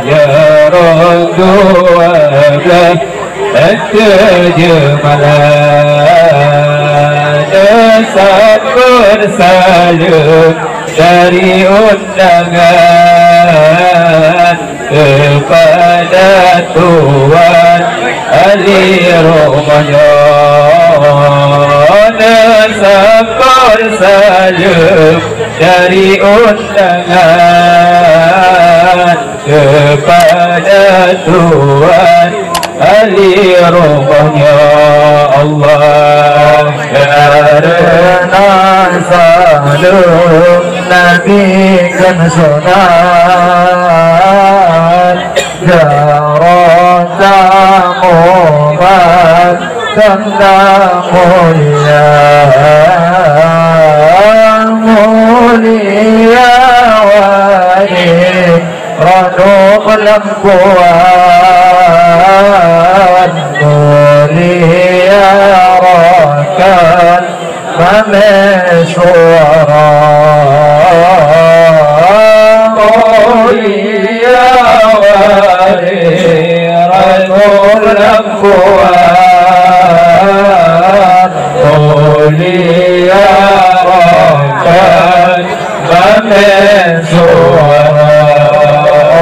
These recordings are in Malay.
يا رب وابلغ التجمل صبر سالم dari undangan kepada Tuhan ahli Ramadan, sabar salam dari undangan kepada Tuhan ahli Ramadan. Allah karena salam Nabi kan sunat jarak tamuman tanda mulia mulia wali raduk lampuan mulia rakan mameshwara mulia wali raduk lampuan mulia rakan mameshwara.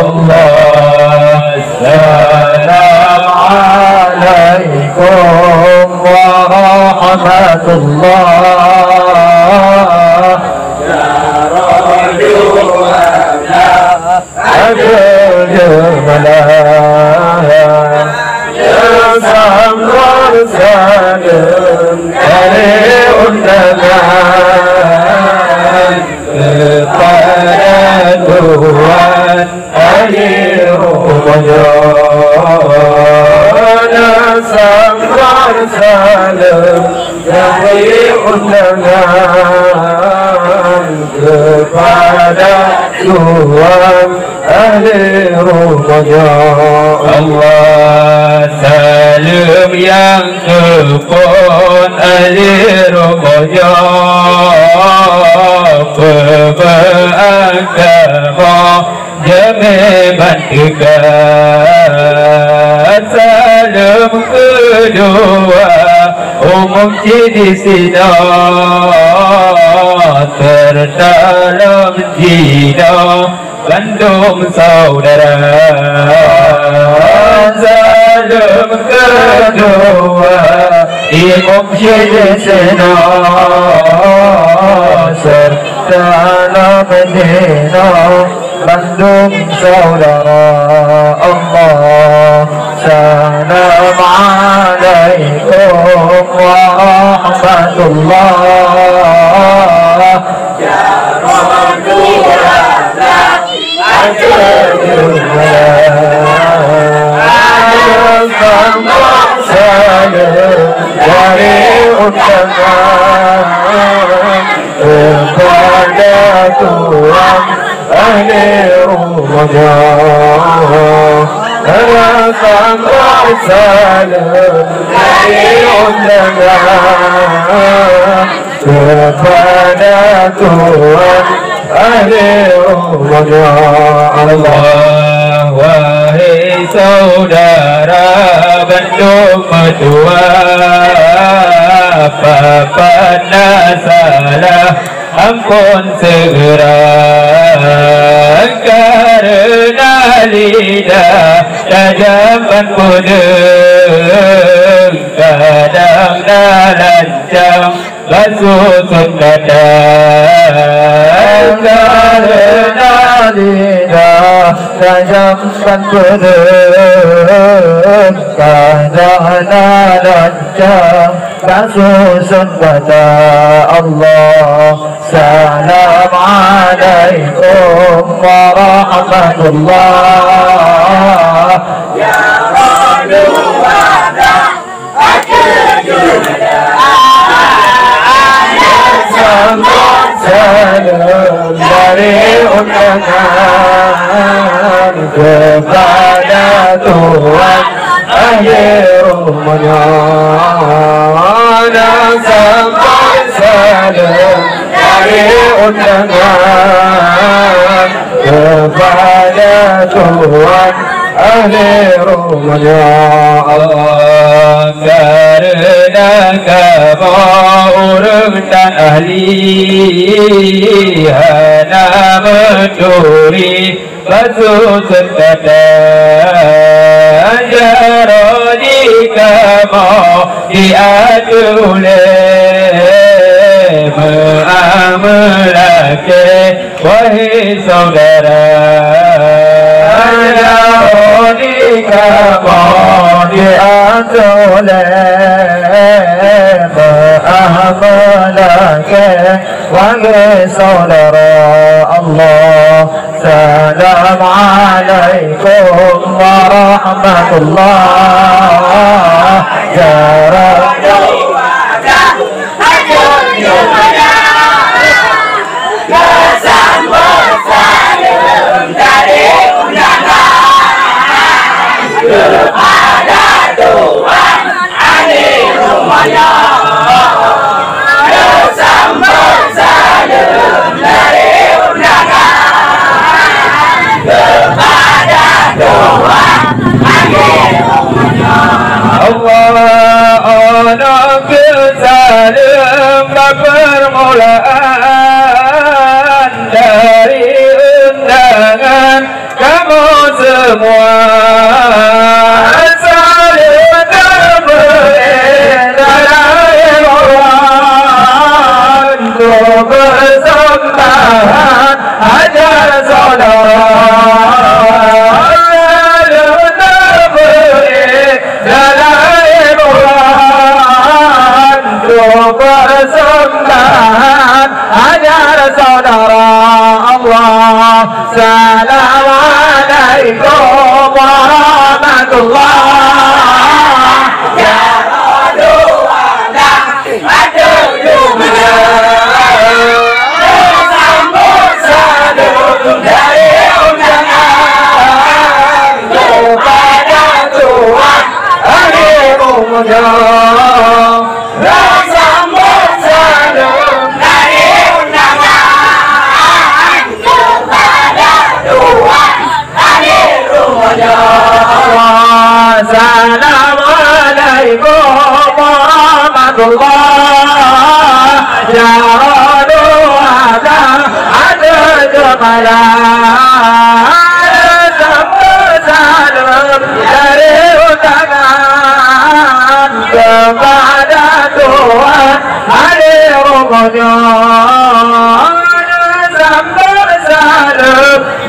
Allah salam alaikum wa rahmatullah ya Rasulullah ya sabar salam dari undangan kepada Tuhan ahli Ramadan, sabar salam dari undangan kepada Tuhan ahli Ramadan. Allah salam yang kepon ahli Ramadan, beragama jami bantikan. Salam kedua umum di sini terdalam jina Bandung saudara. Salam kedua umum di sini terdalam jina Bandung saudara. Allah salam alaikum wa rahmatullah ya Rasulullah salam dari undangan kepada Tuhan ahli Ramadan. Salam salam dari undangan kepada Tuhan ahli Ramadan. Allah wahai saudara Bandung Madua, apa salah ampun segera, karena lidah tajam pudeng kadang lancang basusun kadang, karena lidah tajam pudeng kadang lancang basusun kadang. Allah salam alaikum wa rahmatullah ya Rasulullah salam dari undangan kepada Tuhan ahli rumahnya dan sampai salam dari undangan kepada Tuhan ahli rumahnya. Allah karena kamu urang dan ahli hana mencuri basuh sekata jaro jika mau diadule mengamalake wahai saudara jaro jika mau diadule mengamalake wahai saudara. Allah salam alaikum warahmatullah ya Rabbi bersambut salam dari undangan kepada Tuhan ahli rumahnya. Bersambut salam dari undangan kepada Tuhan ahli rumahnya. Allah anak salam permulaan dari undangan kamu semua. Salam terberi untuk persembahan ajar saudara. Persembahan ajar saudara. Allah salam alaikum warahmatullah ya Rasulullah adulumna bersambut salam dari undangan kepada Tuhan ahli rumahnya. Bersambut salam dari undangan kepada Tuhan ahli rumahnya. Assalamualaikum warahmatullah ya Rasulullah ada jemalah salam dari undangan kepada Tuhan ahli rumahnya. Salam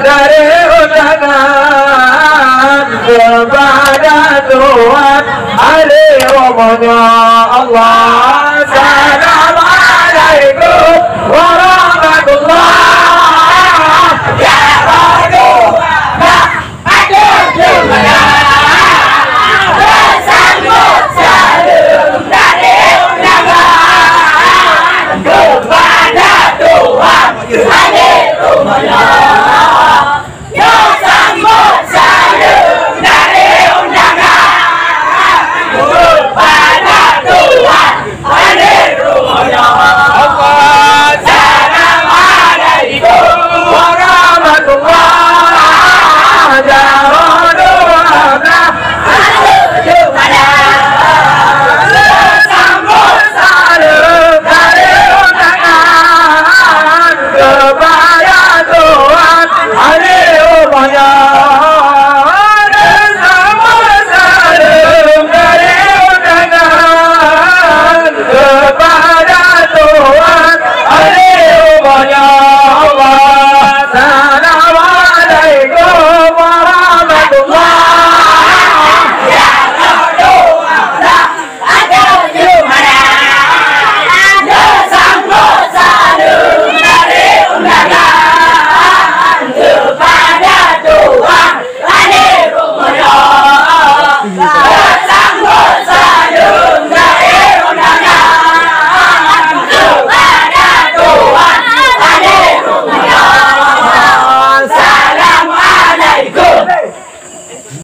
dari undangan kepada Tuhan ahli rumahnya. Allah salam alaikum warahmatullah